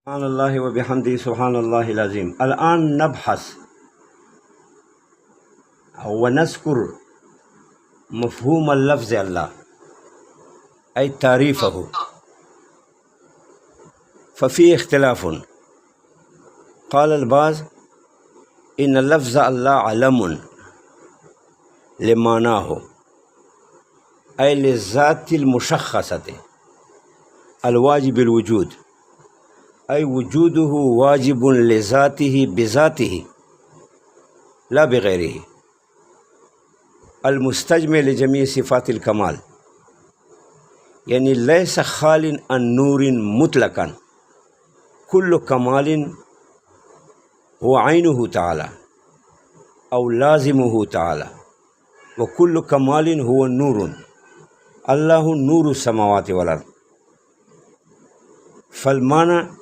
سبحان الله وبحمده سبحان الله العظيم. الآن نبحث ونذكر مفهوم اللفظ الله أي تعريفه. ففي اختلاف. قال البعض إن اللفظ الله علم لمعناه أي للذات المشخصة الواجب الوجود، أي وجوده واجب لذاته بذاته لا بغيره، المستجمع لجميع صفات الكمال، يعني ليس خال عن نور مطلقا، كل كمال هو عينه تعالى أو لازمه تعالى، وكل كمال هو نور، الله نور السماوات والأرض. فالمعنى